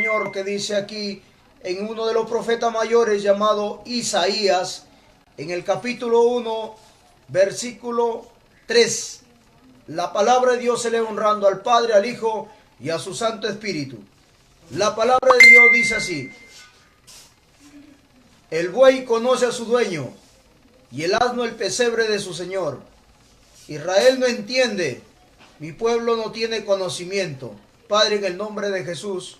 Señor, lo que dice aquí en uno de los profetas mayores llamado Isaías, en el capítulo 1, versículo 3. La palabra de Dios se lee honrando al Padre, al Hijo y a su Santo Espíritu. La palabra de Dios dice así: el buey conoce a su dueño y el asno el pesebre de su señor. Israel no entiende, mi pueblo no tiene conocimiento. Padre, en el nombre de Jesús,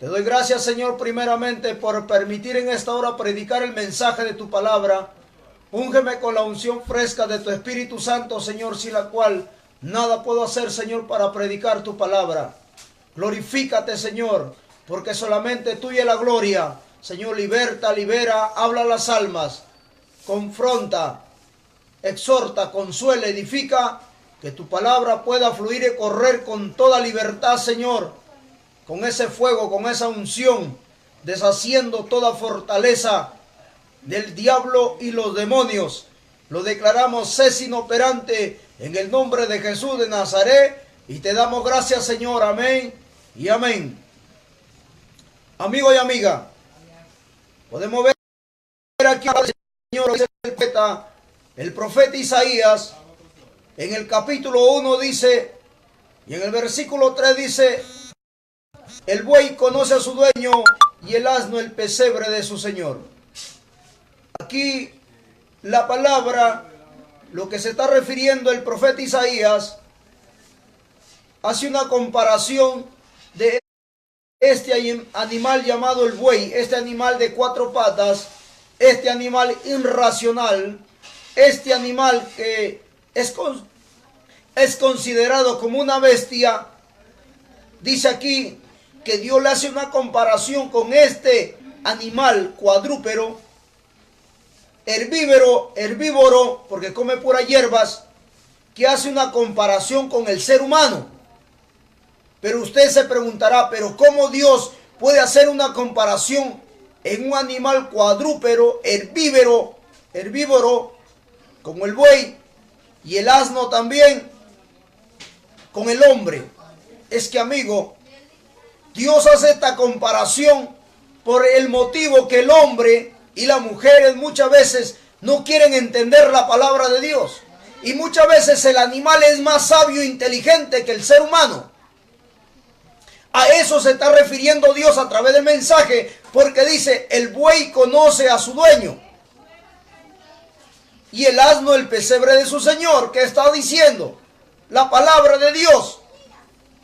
te doy gracias, Señor, primeramente por permitir en esta hora predicar el mensaje de tu palabra. Úngeme con la unción fresca de tu Espíritu Santo, Señor, sin la cual nada puedo hacer, Señor, para predicar tu palabra. Glorifícate, Señor, porque solamente tuya es la gloria. Señor, liberta, libera, habla a las almas, confronta, exhorta, consuela, edifica, que tu palabra pueda fluir y correr con toda libertad, Señor, con ese fuego, con esa unción, deshaciendo toda fortaleza del diablo y los demonios. Lo declaramos cese inoperante en el nombre de Jesús de Nazaret y te damos gracias, Señor. Amén y amén. Amigo y amiga, podemos ver aquí al Señor, el profeta Isaías, en el capítulo 1 dice, y en el versículo 3 dice: el buey conoce a su dueño y el asno el pesebre de su señor. Aquí la palabra, lo que se está refiriendo el profeta Isaías, hace una comparación de este animal llamado el buey, este animal de 4 patas, este animal irracional, este animal que es considerado como una bestia. Dice aquí que Dios le hace una comparación con este animal cuadrúpedo, herbívoro, porque come puras hierbas, que hace una comparación con el ser humano. Pero usted se preguntará, pero ¿cómo Dios puede hacer una comparación en un animal cuadrúpedo, herbívoro, como el buey, y el asno también, con el hombre? Es que, amigo, Dios hace esta comparación por el motivo que el hombre y las mujeres muchas veces no quieren entender la palabra de Dios. Y muchas veces el animal es más sabio e inteligente que el ser humano. A eso se está refiriendo Dios a través del mensaje, porque dice: el buey conoce a su dueño y el asno el pesebre de su señor. ¿Qué está diciendo la palabra de Dios?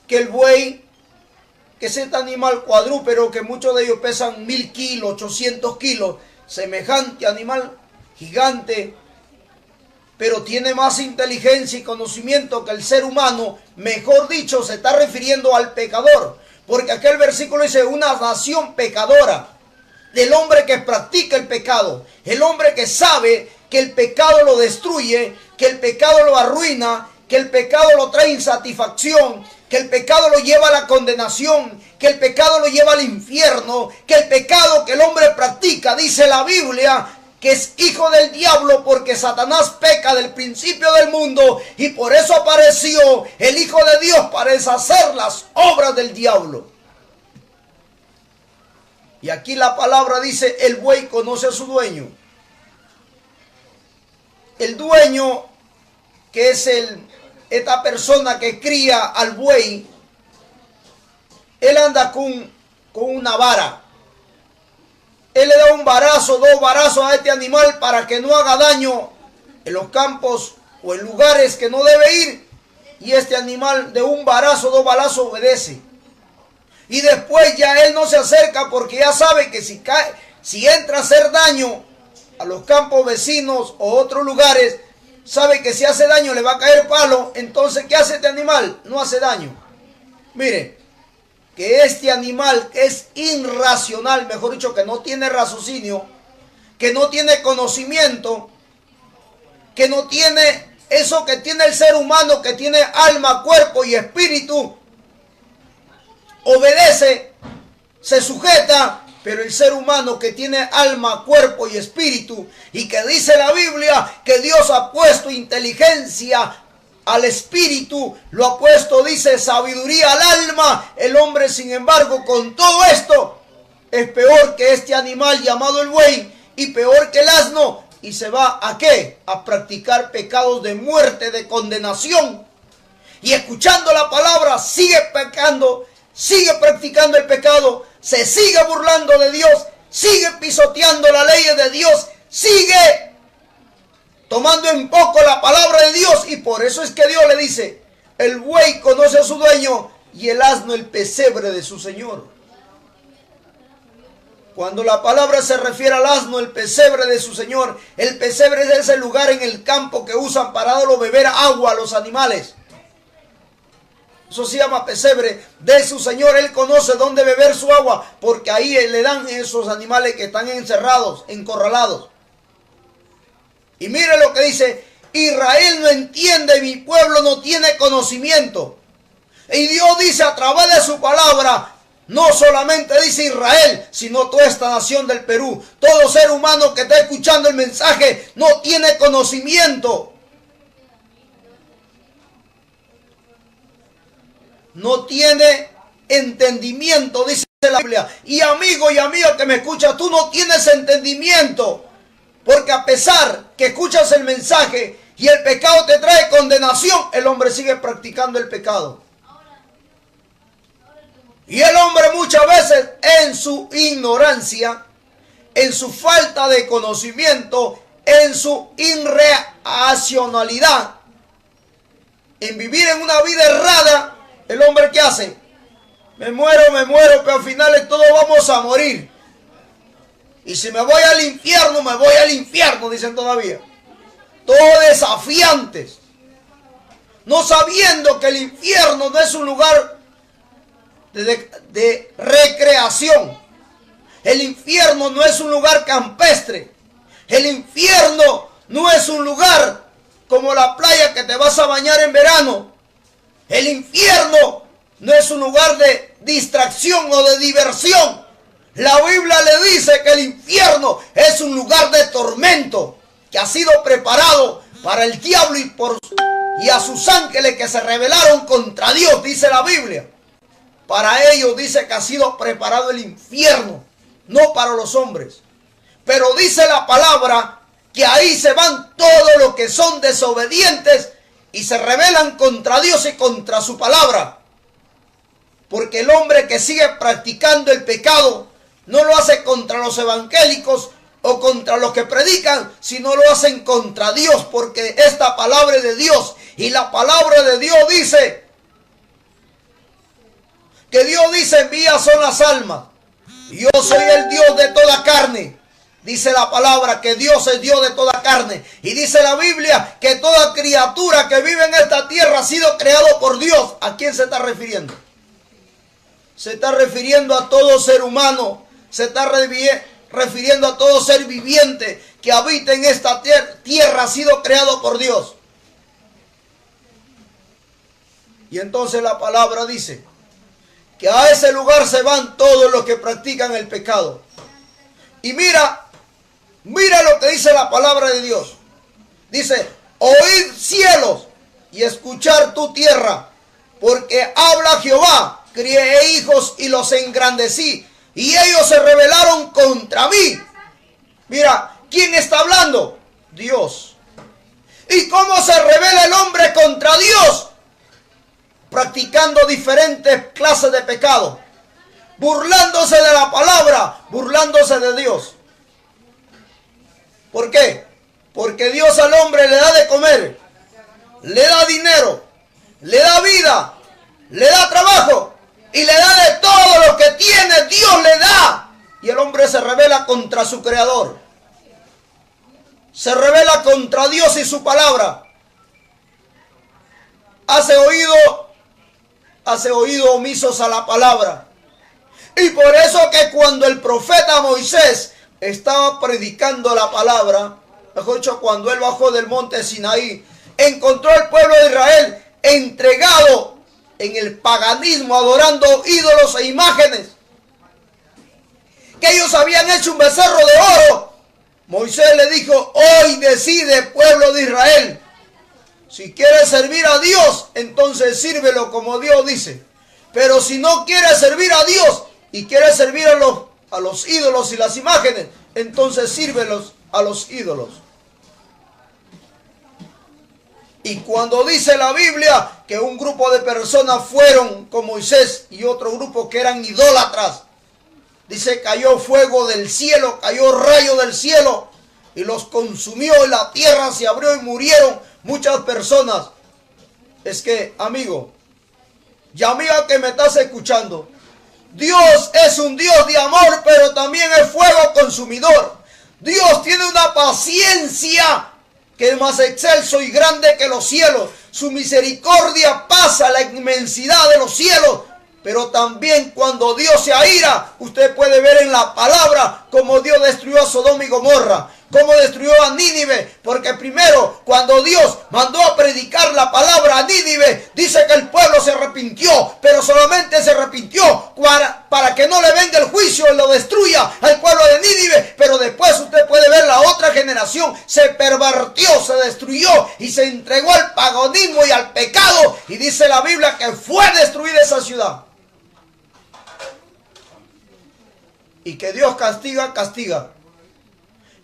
Que el buey, que es este animal cuadrúpedo, que muchos de ellos pesan 1000 kilos, 800 kilos, semejante animal gigante, pero tiene más inteligencia y conocimiento que el ser humano. Mejor dicho, se está refiriendo al pecador, porque aquel versículo dice: una nación pecadora, del hombre que practica el pecado, el hombre que sabe que el pecado lo destruye, que el pecado lo arruina, que el pecado lo trae insatisfacción, que el pecado lo lleva a la condenación, que el pecado lo lleva al infierno, que el pecado que el hombre practica, dice la Biblia, que es hijo del diablo, porque Satanás peca del principio del mundo y por eso apareció el Hijo de Dios, para deshacer las obras del diablo. Y aquí la palabra dice: el buey conoce a su dueño. El dueño, que es esta persona que cría al buey, él anda con una vara. Él le da un varazo, 2 varazos a este animal para que no haga daño en los campos o en lugares que no debe ir. Y este animal de un varazo, 2 balazos obedece. Y después ya él no se acerca, porque ya sabe que si entra a hacer daño a los campos vecinos o otros lugares, sabe que si hace daño le va a caer palo. Entonces, ¿qué hace este animal? No hace daño. Mire, que este animal es irracional, mejor dicho, que no tiene raciocinio, que no tiene conocimiento, que no tiene eso que tiene el ser humano, que tiene alma, cuerpo y espíritu, obedece, se sujeta. Pero el ser humano que tiene alma, cuerpo y espíritu, y que dice la Biblia que Dios ha puesto inteligencia al espíritu, lo ha puesto, dice, sabiduría al alma. El hombre, sin embargo, con todo esto, es peor que este animal llamado el buey y peor que el asno. Y se va ¿a qué? A practicar pecados de muerte, de condenación. Y escuchando la palabra, sigue pecando, sigue practicando el pecado, se sigue burlando de Dios, sigue pisoteando la ley de Dios, sigue tomando en poco la palabra de Dios. Y por eso es que Dios le dice, el buey conoce a su dueño y el asno el pesebre de su señor. Cuando la palabra se refiere al asno, el pesebre de su señor, el pesebre es ese lugar en el campo que usan para beber agua a los animales. Eso se llama pesebre de su señor. Él conoce dónde beber su agua, porque ahí le dan esos animales que están encerrados, encorralados. Y mire lo que dice, Israel no entiende, mi pueblo no tiene conocimiento. Y Dios dice a través de su palabra, no solamente dice Israel, sino toda esta nación del Perú, todo ser humano que está escuchando el mensaje no tiene conocimiento. No tiene entendimiento, dice la Biblia. Y amigo y amiga que me escucha, tú no tienes entendimiento. Porque a pesar que escuchas el mensaje y el pecado te trae condenación, el hombre sigue practicando el pecado. Y el hombre muchas veces en su ignorancia, en su falta de conocimiento, en su irracionalidad, en vivir en una vida errada, el hombre ¿qué hace? Me muero, pero al final todos vamos a morir. Y si me voy al infierno, dicen todavía. Todos desafiantes. No sabiendo que el infierno no es un lugar de recreación. El infierno no es un lugar campestre. El infierno no es un lugar como la playa que te vas a bañar en verano. El infierno no es un lugar de distracción o de diversión. La Biblia le dice que el infierno es un lugar de tormento que ha sido preparado para el diablo y a sus ángeles que se rebelaron contra Dios, dice la Biblia. Para ellos dice que ha sido preparado el infierno, no para los hombres. Pero dice la palabra que ahí se van todos los que son desobedientes y se rebelan contra Dios y contra su palabra. Porque el hombre que sigue practicando el pecado no lo hace contra los evangélicos o contra los que predican, sino lo hacen contra Dios, porque esta palabra es de Dios. Y la palabra de Dios dice que Dios dice, mías son las almas. Yo soy el Dios de toda carne. Dice la palabra que Dios es Dios de toda carne. Y dice la Biblia que toda criatura que vive en esta tierra ha sido creado por Dios. ¿A quién se está refiriendo? Se está refiriendo a todo ser humano. Se está refiriendo a todo ser viviente que habita en esta tierra, ha sido creado por Dios. Y entonces la palabra dice que a ese lugar se van todos los que practican el pecado. Y mira lo que dice la palabra de Dios. Dice, oíd cielos y escuchar tu tierra, porque habla Jehová, crié hijos y los engrandecí, y ellos se rebelaron contra mí. Mira, ¿quién está hablando? Dios. ¿Y cómo se revela el hombre contra Dios? Practicando diferentes clases de pecado, burlándose de la palabra, burlándose de Dios. ¿Por qué? Porque Dios al hombre le da de comer, le da dinero, le da vida, le da trabajo y le da de todo lo que tiene. Dios le da. Y el hombre se rebela contra su creador, se rebela contra Dios y su palabra. Hace oído omisos a la palabra. Y por eso que cuando el profeta Moisés estaba predicando la palabra, mejor dicho, cuando él bajó del monte Sinaí, encontró al pueblo de Israel entregado en el paganismo, adorando ídolos e imágenes, que ellos habían hecho un becerro de oro. Moisés le dijo, hoy decide, pueblo de Israel, Si quieres servir a Dios, entonces sírvelo como Dios dice. Pero si no quieres servir a Dios y quieres servir a los ídolos y las imágenes, entonces sírvelos a los ídolos. Y cuando dice la Biblia que un grupo de personas fueron con Moisés y otro grupo que eran idólatras, dice, cayó fuego del cielo, cayó rayo del cielo y los consumió y la tierra se abrió y murieron muchas personas. Es que, amigo y amiga que me estás escuchando, Dios es un Dios de amor, pero también es fuego consumidor. Dios tiene una paciencia que es más excelso y grande que los cielos. Su misericordia pasa la inmensidad de los cielos. Pero también cuando Dios se aira, usted puede ver en la palabra cómo Dios destruyó a Sodoma y Gomorra, cómo destruyó a Nínive. Porque primero, cuando Dios mandó a predicar la palabra a Nínive, dice que el pueblo se arrepintió, pero solamente se arrepintió para que no le venga el juicio y lo destruya al pueblo de Nínive. Pero después usted puede ver la otra generación, se pervertió, se destruyó y se entregó al paganismo y al pecado. Y dice la Biblia que fue destruida esa ciudad. Y que Dios castiga, castiga.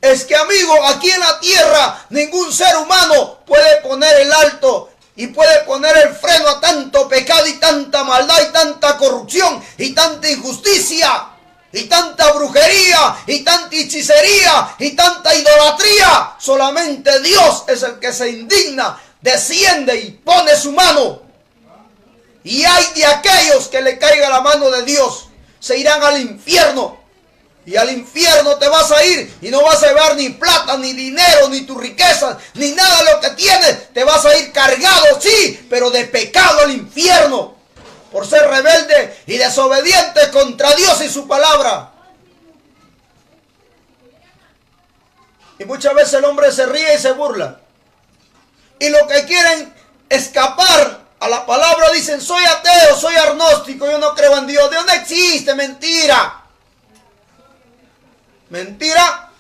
Es que, amigo, aquí en la tierra ningún ser humano puede poner el alto y puede poner el freno a tanto pecado y tanta maldad y tanta corrupción y tanta injusticia y tanta brujería y tanta hechicería y tanta idolatría. Solamente Dios es el que se indigna, desciende y pone su mano. Y hay de aquellos que le caiga la mano de Dios, se irán al infierno. Y al infierno te vas a ir y no vas a llevar ni plata, ni dinero, ni tus riquezas, ni nada de lo que tienes. Te vas a ir cargado, sí, pero de pecado al infierno. Por ser rebelde y desobediente contra Dios y su palabra. Y muchas veces el hombre se ríe y se burla. Y lo que quieren escapar a la palabra dicen, soy ateo, soy agnóstico, yo no creo en Dios. Dios no existe, mentira. Mentira.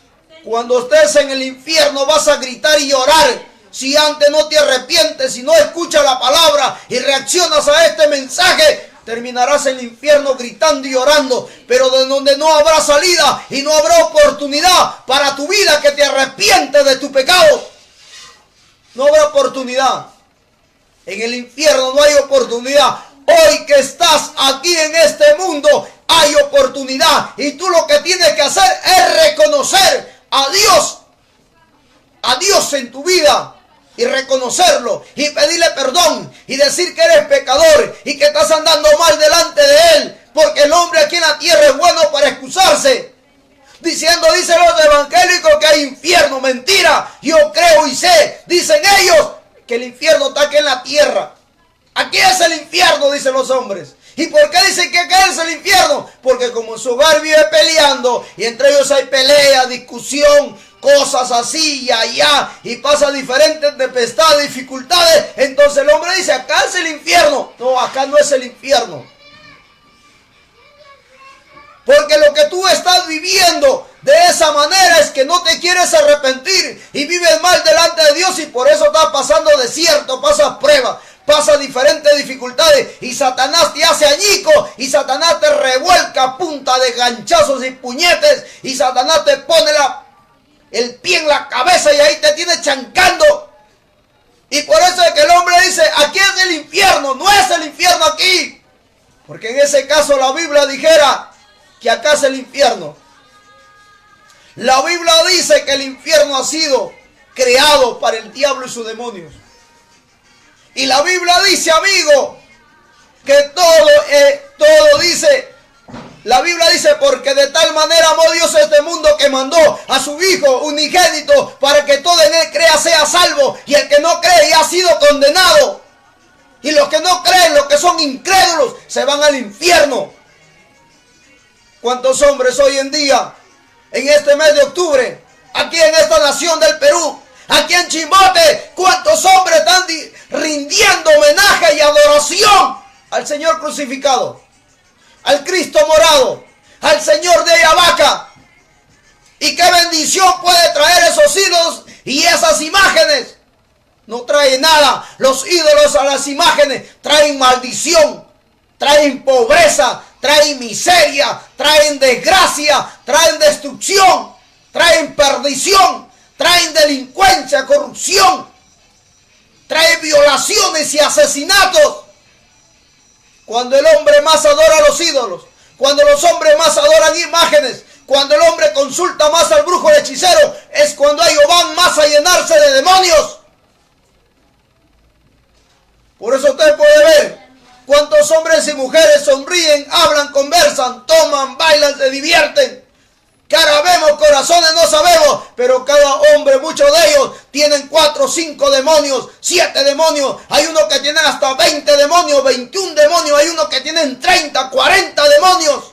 Cuando estés en el infierno vas a gritar y llorar. Si antes no te arrepientes, si no escuchas la palabra y reaccionas a este mensaje, terminarás en el infierno gritando y llorando. Pero de donde no habrá salida y no habrá oportunidad para tu vida, que te arrepientes de tu pecado. No habrá oportunidad. En el infierno no hay oportunidad. Hoy que estás aquí en este mundo, hay oportunidad. Y tú lo que tienes que hacer es reconocer a Dios en tu vida. Y reconocerlo y pedirle perdón y decir que eres pecador y que estás andando mal delante de Él. Porque el hombre aquí en la tierra es bueno para excusarse. Dicen los evangélicos que hay infierno. Mentira, yo creo y sé. Dicen ellos que el infierno está aquí en la tierra. Aquí es el infierno, dicen los hombres. ¿Y por qué dicen que acá es el infierno? Porque como en su hogar vive peleando y entre ellos hay pelea, discusión, cosas así y allá, y pasa diferentes tempestades, dificultades, entonces el hombre dice, acá es el infierno. No, acá no es el infierno. Porque lo que tú estás viviendo de esa manera es que no te quieres arrepentir y vives mal delante de Dios, y por eso estás pasando desierto, pasas pruebas, pasas diferentes dificultades, y Satanás te hace añico, y Satanás te revuelca a punta de ganchazos y puñetes, y Satanás te pone el pie en la cabeza y ahí te tiene chancando. Y por eso es que el hombre dice, aquí es el infierno. No es el infierno aquí, porque en ese caso la Biblia dijera que acá es el infierno. La Biblia dice que el infierno ha sido creado para el diablo y sus demonios. Y la Biblia dice, amigo, que todo dice, la Biblia dice, porque de tal manera amó Dios a este mundo que mandó a su Hijo unigénito para que todo en Él crea sea salvo, y el que no cree ya ha sido condenado. Y los que no creen, los que son incrédulos, se van al infierno. ¿Cuántos hombres hoy en día, en este mes de octubre, aquí en esta nación del Perú, aquí en Chimbote, cuántos hombres están rindiendo homenaje y adoración al Señor crucificado, al Cristo morado, al Señor de Ayabaca? Y qué bendición puede traer esos ídolos y esas imágenes. No trae nada. Los ídolos a las imágenes traen maldición, traen pobreza, traen miseria, traen desgracia, traen destrucción, traen perdición, traen delincuencia, corrupción, traen violaciones y asesinatos. Cuando el hombre más adora a los ídolos, cuando los hombres más adoran imágenes, cuando el hombre consulta más al brujo, el hechicero, es cuando ellos van más a llenarse de demonios. Por eso usted puede ver cuántos hombres y mujeres sonríen, hablan, conversan, toman, bailan, se divierten. Cara vemos, corazones no sabemos, pero cada hombre, muchos de ellos, tienen 4, 5 demonios, 7 demonios. Hay unos que tienen hasta 20 demonios, 21 demonios. Hay unos que tienen 30, 40 demonios.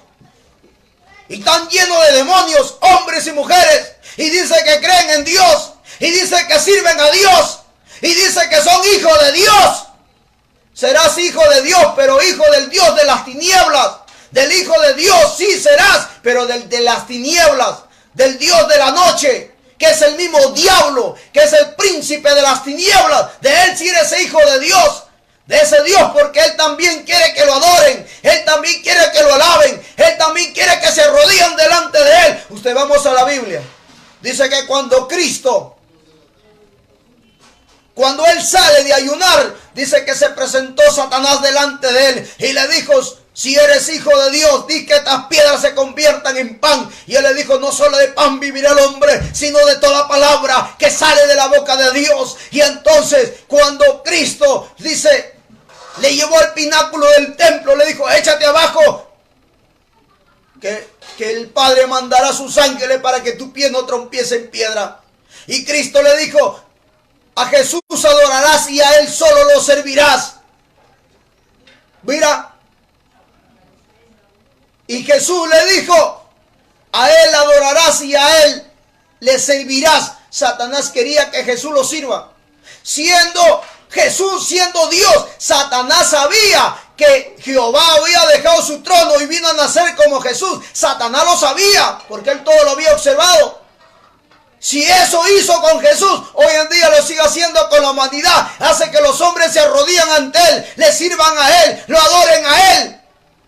Y están llenos de demonios, hombres y mujeres. Y dice que creen en Dios. Y dice que sirven a Dios. Y dice que son hijos de Dios. Serás hijo de Dios, pero hijo del Dios de las tinieblas. Del hijo de Dios sí serás, pero del de las tinieblas, del Dios de la noche, que es el mismo diablo, que es el príncipe de las tinieblas. De él sí eres hijo de Dios, de ese Dios, porque él también quiere que lo adoren, él también quiere que lo alaben, él también quiere que se arrodillen delante de él. Usted, vamos a la Biblia, dice que cuando él sale de ayunar, dice que se presentó Satanás delante de él y le dijo: si eres hijo de Dios, di que estas piedras se conviertan en pan. Y él le dijo: no solo de pan vivirá el hombre, sino de toda palabra que sale de la boca de Dios. Y entonces, cuando Cristo, dice, le llevó al pináculo del templo, le dijo: échate abajo, que el Padre mandará a sus ángeles para que tu pie no trompiece en piedra. Y Cristo le dijo: a Jesús adorarás y a él solo lo servirás. Mira. Y Jesús le dijo: a él adorarás y a él le servirás. Satanás quería que Jesús lo sirva. Siendo Jesús, siendo Dios, Satanás sabía que Jehová había dejado su trono y vino a nacer como Jesús. Satanás lo sabía, porque él todo lo había observado. Si eso hizo con Jesús, hoy en día lo sigue haciendo con la humanidad. Hace que los hombres se arrodillan ante él, le sirvan a él, lo adoren a él.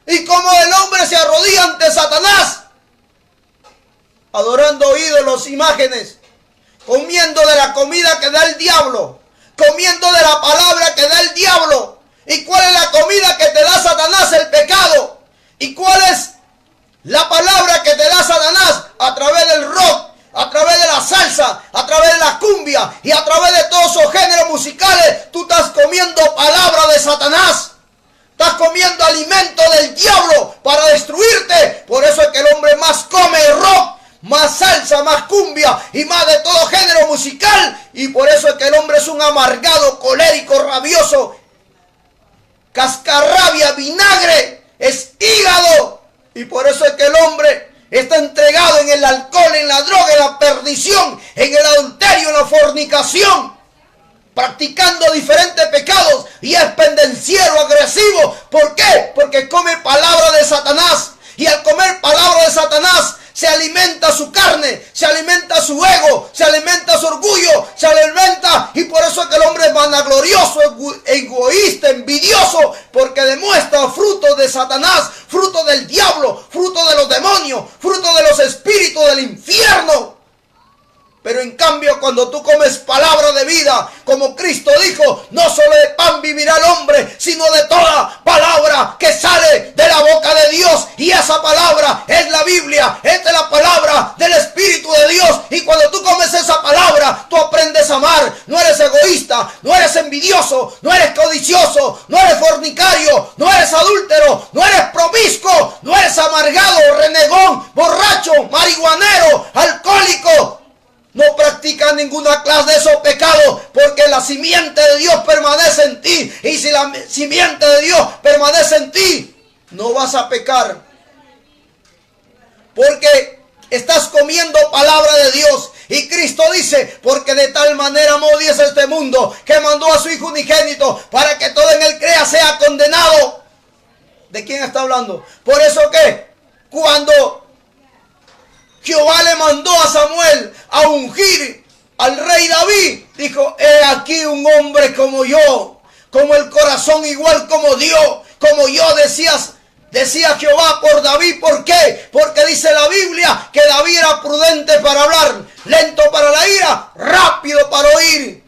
Y como el hombre se arrodilla ante Satanás, adorando ídolos, imágenes, comiendo de la comida que da el diablo, comiendo de la palabra que da el diablo. ¿Y cuál es la comida que te da Satanás? El pecado. ¿Y cuál es la palabra que te da Satanás? A través del rock, a través de la salsa, a través de la cumbia y a través de todos esos géneros musicales. Tú estás comiendo palabra de Satanás. Estás comiendo alimento del diablo para destruirte. Por eso es que el hombre más come rock, más salsa, más cumbia y más de todo género musical. Y por eso es que el hombre es un amargado, colérico, rabioso, cascarrabia, vinagre, es hígado. Y por eso es que el hombre está entregado en el alcohol, en la droga, en la perdición, en el adulterio, en la fornicación, practicando diferentes pecados, y es pendenciero, agresivo. ¿Por qué? Porque come palabra de Satanás. Y al comer palabra de Satanás se alimenta su carne, se alimenta su ego, se alimenta su orgullo, se alimenta. Y por eso es que el hombre es vanaglorioso, egoísta, envidioso, porque demuestra fruto de Satanás, fruto del diablo, fruto de los demonios, fruto de los espíritus del infierno. Pero en cambio, cuando tú comes palabra de vida, como Cristo dijo, no solo de pan vivirá el hombre, sino de toda palabra que sale de la boca de Dios. Y esa palabra es la Biblia, es de la palabra del Espíritu de Dios. Y cuando tú comes esa palabra, tú aprendes a amar. No eres egoísta, no eres envidioso, no eres codicioso, no eres fornicario, no eres adúltero, no eres promiscuo, no eres amargado, renegón, borracho, marihuanero, alcohólico. No practicas ninguna clase de esos pecados, porque la simiente de Dios permanece en ti. Y si la simiente de Dios permanece en ti, no vas a pecar. Porque estás comiendo palabra de Dios. Y Cristo dice: porque de tal manera amó Dios a este mundo, que mandó a su Hijo unigénito, para que todo en él crea sea condenado. ¿De quién está hablando? Por eso que cuando Jehová le mandó a Samuel a ungir al rey David, dijo, he aquí un hombre como yo, como el corazón igual como Dios, como yo, decía Jehová por David. ¿Por qué? Porque dice la Biblia que David era prudente para hablar, lento para la ira, rápido para oír.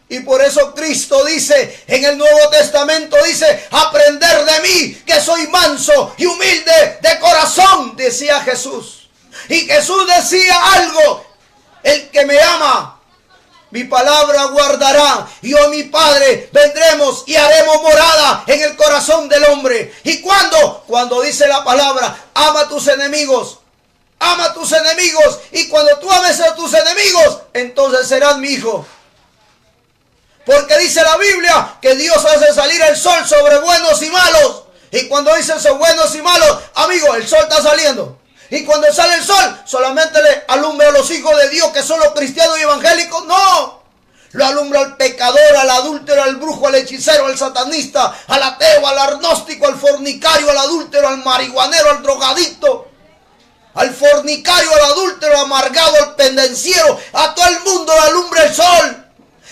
Y por eso Cristo dice en el Nuevo Testamento, dice, aprender de mí, que soy manso y humilde de corazón, decía Jesús. Y Jesús decía algo, el que me ama, mi palabra guardará, y yo y mi Padre vendremos y haremos morada en el corazón del hombre. ¿Y cuándo? Cuando dice la palabra, ama a tus enemigos. Ama a tus enemigos. Y cuando tú ames a tus enemigos, entonces serás mi hijo. Porque dice la Biblia que Dios hace salir el sol sobre buenos y malos. Y cuando dice sobre buenos y malos, amigo, el sol está saliendo. Y cuando sale el sol, solamente le alumbra a los hijos de Dios, que son los cristianos y evangélicos. No, lo alumbra al pecador, al adúltero, al brujo, al hechicero, al satanista, al ateo, al agnóstico, al fornicario, al adúltero, al marihuanero, al drogadicto, al fornicario, al adúltero, al amargado, al pendenciero. A todo el mundo le alumbra el sol.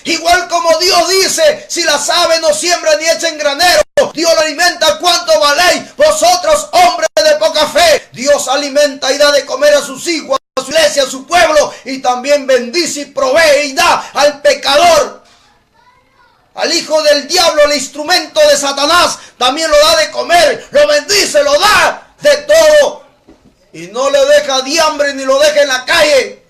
Igual como Dios dice, si las aves no siembran ni echen granero, Dios lo alimenta. ¿Cuánto valéis vosotros, hombres de poca fe? Dios alimenta y da de comer a sus hijos, a su iglesia, a su pueblo, y también bendice y provee y da al pecador, al hijo del diablo, el instrumento de Satanás, también lo da de comer, lo bendice, lo da de todo, y no le deja de hambre ni lo deja en la calle.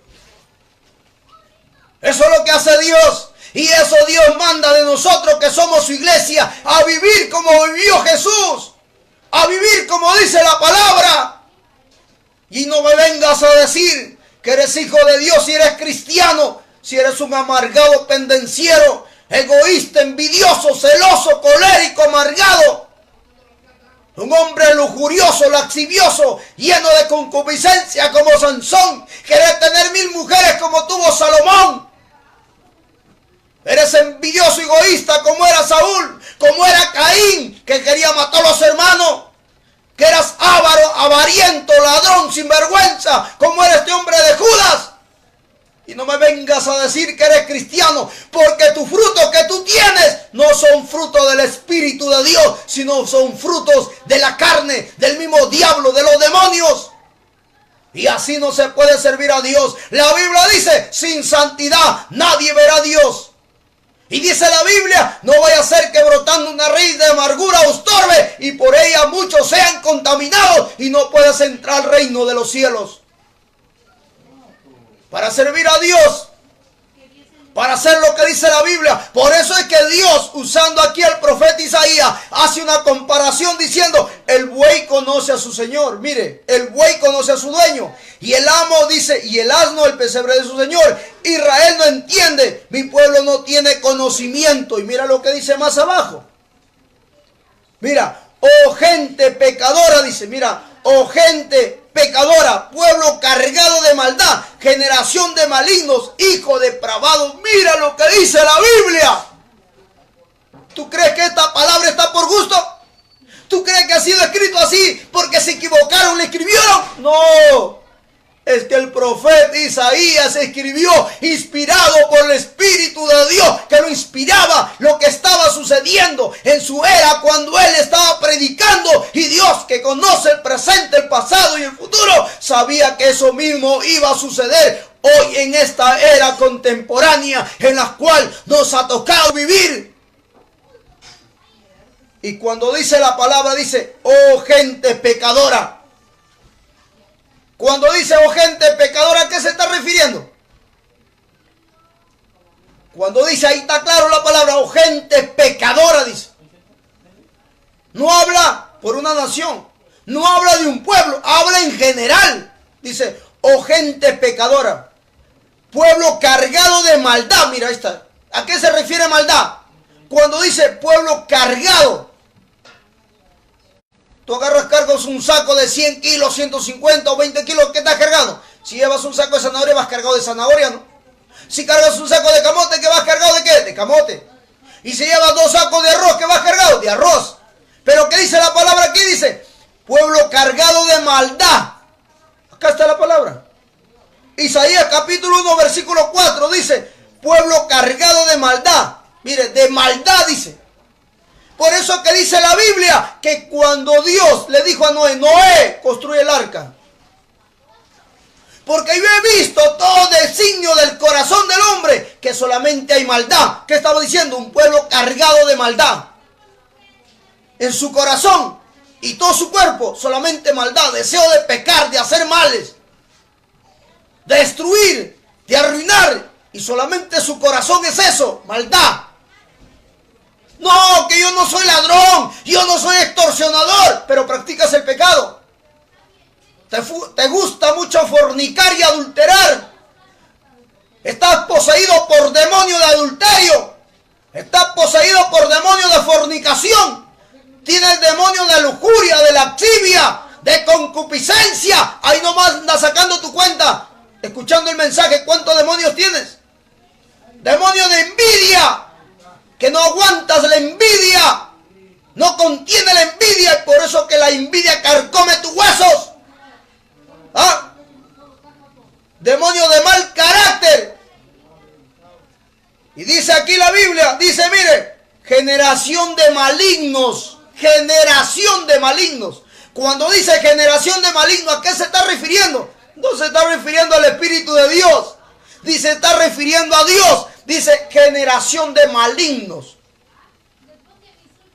Eso es lo que hace Dios. Y eso Dios manda de nosotros, que somos su iglesia, a vivir como vivió Jesús, a vivir como dice la palabra. Y no me vengas a decir que eres hijo de Dios si eres cristiano, si eres un amargado pendenciero, egoísta, envidioso, celoso, colérico, amargado, un hombre lujurioso, laxivioso, lleno de concupiscencia como Sansón. Querés tener 1000 mujeres como tuvo Salomón. Eres envidioso, egoísta, como era Saúl, como era Caín, que quería matar a los hermanos. Que eras avaro, avariento, ladrón, sinvergüenza, como era este hombre de Judas. Y no me vengas a decir que eres cristiano, porque tus frutos que tú tienes no son frutos del Espíritu de Dios, sino son frutos de la carne, del mismo diablo, de los demonios. Y así no se puede servir a Dios. La Biblia dice, sin santidad nadie verá a Dios. Y dice la Biblia, no vaya a ser que brotando una raíz de amargura os torbe, y por ella muchos sean contaminados, y no puedas entrar al reino de los cielos. Para servir a Dios, para hacer lo que dice la Biblia. Por eso es que Dios, usando aquí al profeta Isaías, hace una comparación diciendo, el buey conoce a su señor. Mire, el buey conoce a su dueño. Y el amo dice, y el asno el pesebre de su señor. Israel no entiende, mi pueblo no tiene conocimiento. Y mira lo que dice más abajo. Mira, oh gente pecadora, dice, mira, oh gente pecadora, pueblo cargado de maldad, generación de malignos, hijo depravado. Mira lo que dice la Biblia. ¿Tú crees que esta palabra está por gusto? ¿Tú crees que ha sido escrito así porque se equivocaron, le escribieron? No. Es que el profeta Isaías escribió inspirado por el Espíritu de Dios, que lo inspiraba lo que estaba sucediendo en su era cuando él estaba predicando. Y Dios, que conoce el presente, el pasado y el futuro, sabía que eso mismo iba a suceder hoy en esta era contemporánea en la cual nos ha tocado vivir. Y cuando dice la palabra, dice, oh gente pecadora. Cuando dice, oh gente pecadora, ¿a qué se está refiriendo? Cuando dice, ahí está claro la palabra, oh gente pecadora, dice. No habla por una nación, no habla de un pueblo, habla en general. Dice, oh gente pecadora, pueblo cargado de maldad. Mira, ahí está. ¿A qué se refiere maldad? Cuando dice pueblo cargado. Tú agarras cargos un saco de 100 kilos, 150 o 20 kilos, ¿qué estás cargando? Si llevas un saco de zanahoria, vas cargado de zanahoria, ¿no? Si cargas un saco de camote, ¿qué vas cargado de qué? De camote. Y si llevas 2 sacos de arroz, ¿qué vas cargado? De arroz. Pero ¿qué dice la palabra aquí? Dice, pueblo cargado de maldad. Acá está la palabra. Isaías capítulo 1 versículo 4 dice, pueblo cargado de maldad. Mire, de maldad dice. Por eso que dice la Biblia que cuando Dios le dijo a Noé, Noé, construye el arca. Porque yo he visto todo designio del corazón del hombre, que solamente hay maldad. ¿Qué estaba diciendo? Un pueblo cargado de maldad. En su corazón y todo su cuerpo, solamente maldad, deseo de pecar, de hacer males, de destruir, de arruinar. Y solamente su corazón es eso, maldad. No, que yo no soy ladrón, yo no soy extorsionador, pero practicas el pecado. Te gusta mucho fornicar y adulterar. Estás poseído por demonio de adulterio. Estás poseído por demonio de fornicación. Tienes demonio de lujuria, de lascivia, de concupiscencia. Ahí nomás andas sacando tu cuenta, escuchando el mensaje. ¿Cuántos demonios tienes? Demonio de envidia, que no aguantas la envidia. No contiene la envidia, y por eso que la envidia carcome tus huesos. ¿Ah? Demonio de mal carácter. Y dice aquí la Biblia, dice, mire, generación de malignos. Generación de malignos. Cuando dice generación de malignos, ¿a qué se está refiriendo? No se está refiriendo al Espíritu de Dios. Dice, se está refiriendo a Dios. Dice generación de malignos.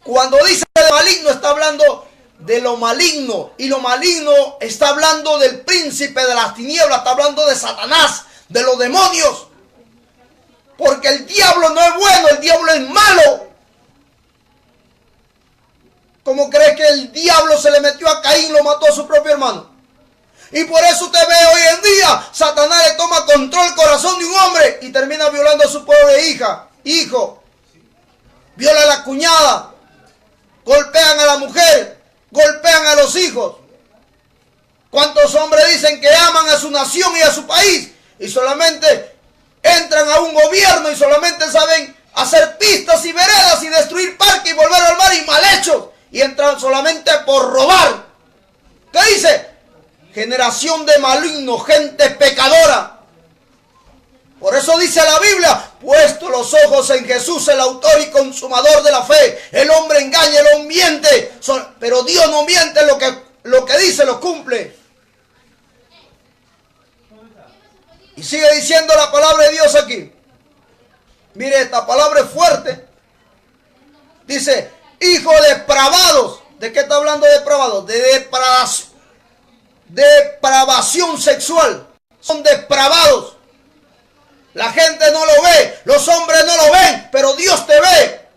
Cuando dice de maligno, está hablando de lo maligno. Y lo maligno está hablando del príncipe de las tinieblas. Está hablando de Satanás, de los demonios. Porque el diablo no es bueno, el diablo es malo. ¿Cómo cree que el diablo se le metió a Caín y lo mató a su propio hermano? Y por eso usted ve hoy en día, Satanás le toma control del corazón de un hombre y termina violando a su pobre hijo. Viola a la cuñada, golpean a la mujer, golpean a los hijos. ¿Cuántos hombres dicen que aman a su nación y a su país? Y solamente entran a un gobierno y solamente saben hacer pistas y veredas y destruir parques y volver al mar y mal hechos. Y entran solamente por robar. ¿Qué dice? Generación de malignos, gente pecadora. Por eso dice la Biblia, puesto los ojos en Jesús, el autor y consumador de la fe. El hombre engaña, el hombre miente, pero Dios no miente, lo que dice lo cumple. Y sigue diciendo la palabra de Dios aquí. Mire, esta palabra es fuerte. Dice, hijos depravados. ¿De qué está hablando depravados? De depravación sexual. Son depravados. La gente no lo ve, los hombres no lo ven, pero Dios te ve.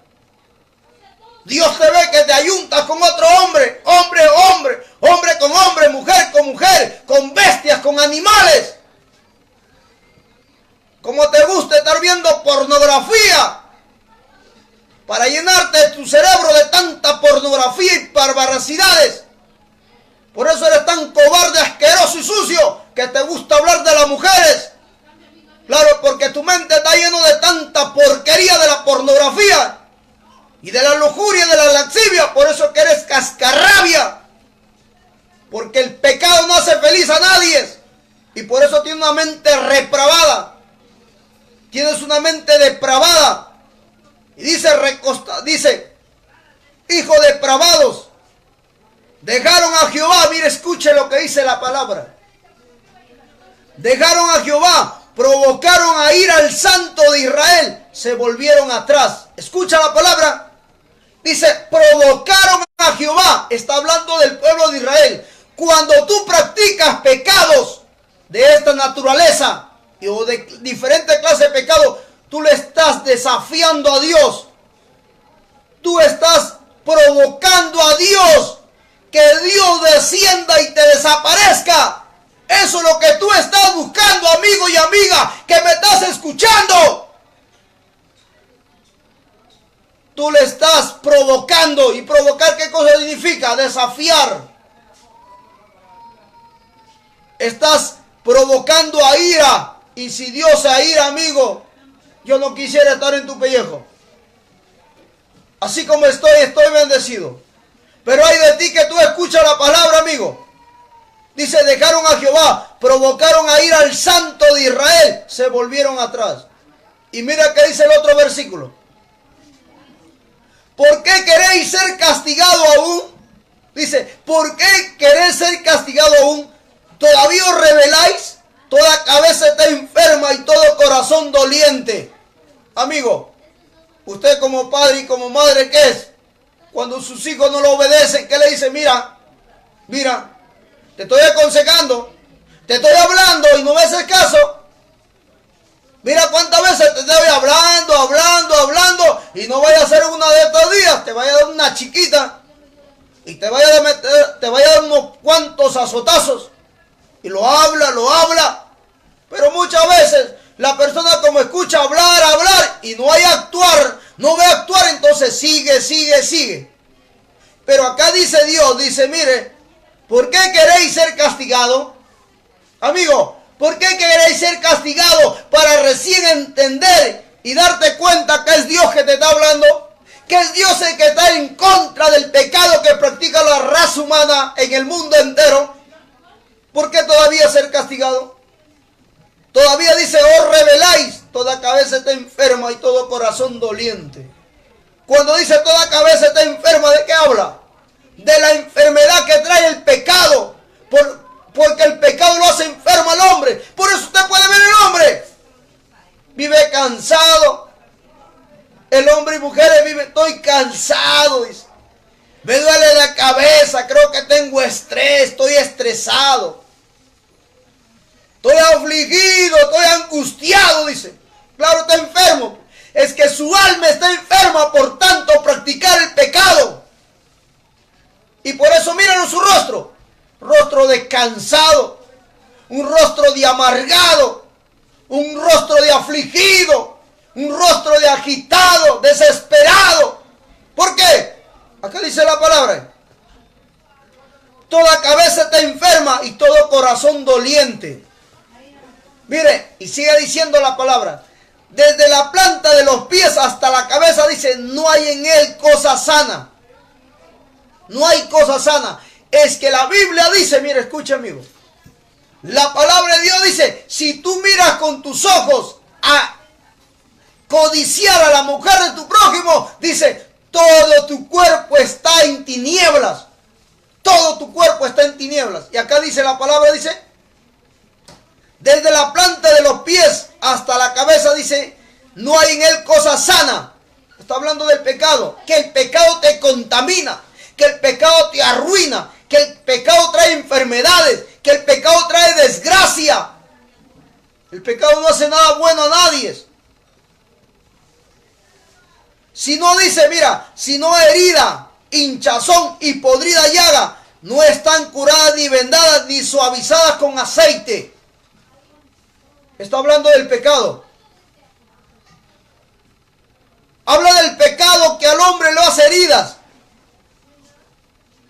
Dios te ve que te ayuntas con otro hombre, hombre con hombre, mujer, con bestias, con animales. Como te gusta estar viendo pornografía, para llenarte tu cerebro de tanta pornografía y barbaridades. Por eso eres tan cobarde, asqueroso y sucio, que te gusta hablar de las mujeres. Claro, porque tu mente está lleno de tanta porquería de la pornografía y de la lujuria y de la lascivia. Por eso que eres cascarrabia. Porque el pecado no hace feliz a nadie. Y por eso tienes una mente repravada. Tienes una mente depravada. Y dice, hijos depravados, dejaron a Jehová. Mire, escuche lo que dice la palabra. Dejaron a Jehová. Provocaron a ir al Santo de Israel, se volvieron atrás. Escucha la palabra. Dice, provocaron a Jehová. Está hablando del pueblo de Israel. Cuando tú practicas pecados de esta naturaleza o de diferentes clases de pecados, tú le estás desafiando a Dios. Tú estás provocando a Dios que Dios descienda y te desaparezca. Eso es lo que tú estás buscando, amigo y amiga, que me estás escuchando. Tú le estás provocando. ¿Y provocar qué cosa significa? Desafiar. Estás provocando a ira. Y si Dios se aira, amigo, yo no quisiera estar en tu pellejo. Así como estoy bendecido. Pero hay de ti que tú escuchas la palabra, amigo. Dice, dejaron a Jehová, provocaron a ir al Santo de Israel, se volvieron atrás. Y mira que dice el otro versículo. ¿Por qué queréis ser castigado aún? Dice, ¿por qué queréis ser castigado aún? ¿Todavía os rebeláis? Toda cabeza está enferma y todo corazón doliente. Amigo, usted como padre y como madre, ¿qué es? Cuando sus hijos no lo obedecen, ¿qué le dice? Mira, te estoy aconsejando, te estoy hablando y no me haces caso. Mira cuántas veces te estoy hablando y no vaya a ser uno de estos días, te vaya a dar una chiquita y te vaya a dar unos cuantos azotazos. Y lo habla, pero muchas veces la persona como escucha hablar y no ve actuar, entonces sigue. Pero acá dice Dios, dice, mire, ¿por qué queréis ser castigados? Amigo, ¿por qué queréis ser castigados para recién entender y darte cuenta que es Dios que te está hablando? Que es Dios el que está en contra del pecado que practica la raza humana en el mundo entero. ¿Por qué todavía ser castigado? Todavía dice, os rebeláis, toda cabeza está enferma y todo corazón doliente. Cuando dice toda cabeza está enferma, ¿de qué habla? De la enfermedad que trae el pecado. Porque el pecado lo hace enfermo al hombre. Por eso usted puede ver el hombre. Vive cansado. El hombre y mujeres viven, estoy cansado, dice. Me duele la cabeza, creo que tengo estrés, estoy estresado. Estoy afligido, estoy angustiado, dice. Claro, está enfermo. Es que su alma está enferma por tanto practicar el pecado. Y por eso miren su rostro. Rostro de cansado. Un rostro de amargado. Un rostro de afligido. Un rostro de agitado, desesperado. ¿Por qué? Acá dice la palabra. Toda cabeza está enferma y todo corazón doliente. Mire, y sigue diciendo la palabra. Desde la planta de los pies hasta la cabeza, dice, no hay en él cosa sana. No hay cosa sana. Es que la Biblia dice, mire, escucha amigo. La palabra de Dios dice, si tú miras con tus ojos a codiciar a la mujer de tu prójimo, dice, todo tu cuerpo está en tinieblas. Todo tu cuerpo está en tinieblas. Y acá dice la palabra, dice, desde la planta de los pies hasta la cabeza, dice, no hay en él cosa sana. Está hablando del pecado. Que el pecado te contamina. Que el pecado te arruina. Que el pecado trae enfermedades. Que el pecado trae desgracia. El pecado no hace nada bueno a nadie. Si no dice, mira, si no herida, hinchazón y podrida llaga, no están curadas ni vendadas ni suavizadas con aceite. Está hablando del pecado. Habla del pecado que al hombre lo hace heridas.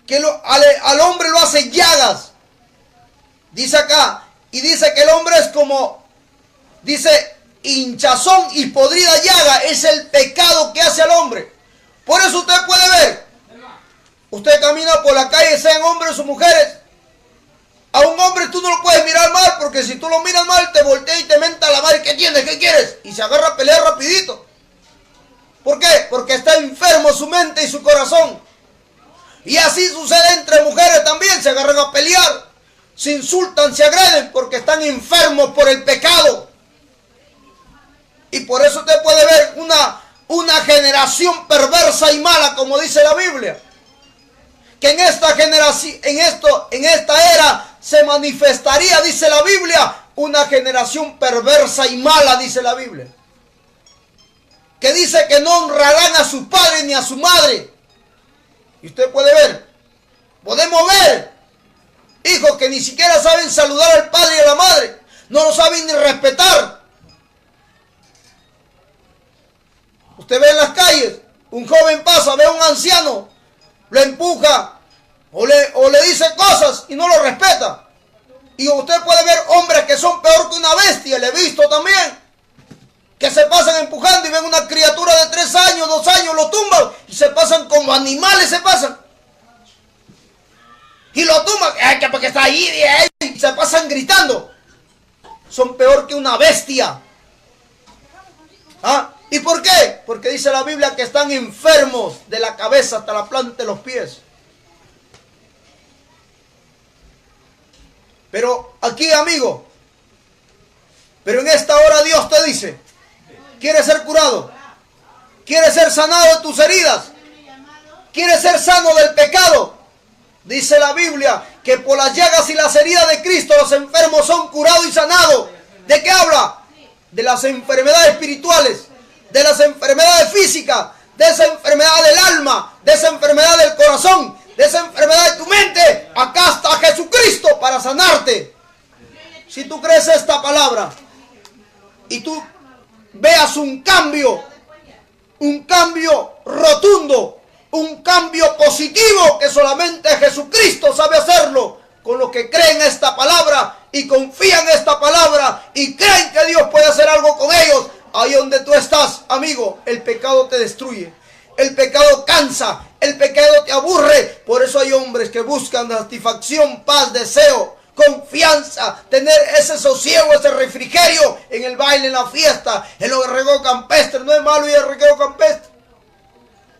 Que al hombre lo hace llagas. Dice acá. Y dice que el hombre es como, dice, hinchazón y podrida llaga. Es el pecado que hace al hombre. Por eso usted puede ver. Usted camina por la calle, sean hombres o mujeres. A un hombre tú no lo puedes mirar mal, porque si tú lo miras mal, te voltea y te menta la madre. ¿Qué tienes? ¿Qué quieres? Y se agarra a pelear rapidito. ¿Por qué? Porque está enfermo su mente y su corazón. Y así sucede entre mujeres también. Se agarran a pelear. Se insultan, se agreden, porque están enfermos por el pecado. Y por eso usted puede ver una generación perversa y mala, como dice la Biblia. Que en esta generación, en esta era, se manifestaría, dice la Biblia, una generación perversa y mala, dice la Biblia. Que dice que no honrarán a su padre ni a su madre. Y usted puede ver, podemos ver, hijos que ni siquiera saben saludar al padre y a la madre. No lo saben ni respetar. Usted ve en las calles, un joven pasa, ve a un anciano, lo empuja o le dice cosas y no lo respeta. Y usted puede ver hombres que son peor que una bestia, le he visto también, que se pasan empujando y ven una criatura de 3 años, 2 años, lo tumban y se pasan como animales, se pasan. y lo tumban, que porque está ahí, y se pasan gritando. Son peor que una bestia. ¿Ah? ¿Y por qué? Porque dice la Biblia que están enfermos de la cabeza hasta la planta de los pies. Pero aquí, amigo, pero en esta hora Dios te dice, ¿quieres ser curado? ¿Quieres ser sanado de tus heridas? ¿Quieres ser sano del pecado? Dice la Biblia que por las llagas y las heridas de Cristo los enfermos son curados y sanados. ¿De qué habla? De las enfermedades espirituales, de las enfermedades físicas, de esa enfermedad del alma, de esa enfermedad del corazón, de esa enfermedad de tu mente. Acá está Jesucristo para sanarte. Si tú crees esta palabra y tú veas un cambio rotundo, un cambio positivo que solamente Jesucristo sabe hacerlo, con los que creen esta palabra y confían en esta palabra y creen que Dios puede hacer algo con ellos. Ahí donde tú estás, amigo, el pecado te destruye, el pecado cansa, el pecado te aburre. Por eso hay hombres que buscan satisfacción, paz, deseo, confianza, tener ese sosiego, ese refrigerio en el baile, en la fiesta, en los regueros campestres. No es malo ir al reguero campestre.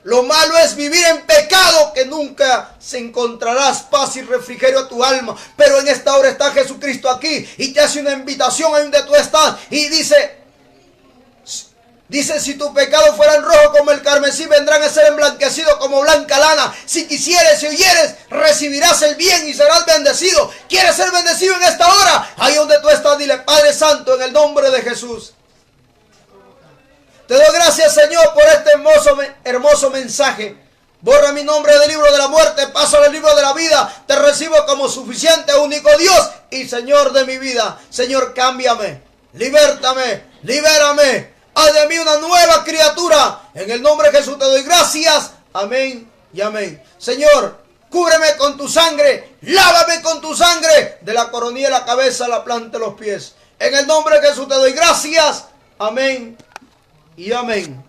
Lo malo es vivir en pecado, que nunca se encontrarás paz y refrigerio a tu alma. Pero en esta hora está Jesucristo aquí y te hace una invitación ahí donde tú estás y dice, si tu pecado fueran rojo como el carmesí, vendrán a ser emblanquecidos como blanca lana. Si quisieres y oyeres, recibirás el bien y serás bendecido. ¿Quieres ser bendecido en esta hora? Ahí donde tú estás, dile, Padre Santo, en el nombre de Jesús, te doy gracias, Señor, por este hermoso mensaje. Borra mi nombre del libro de la muerte, paso al libro de la vida. Te recibo como suficiente, único Dios y Señor de mi vida. Señor, cámbiame, libértame, libérame. Haz de mí una nueva criatura. En el nombre de Jesús te doy gracias. Amén y amén. Señor, cúbreme con tu sangre, lávame con tu sangre, de la coronilla de la cabeza a la planta de los pies. En el nombre de Jesús te doy gracias. Amén y amén.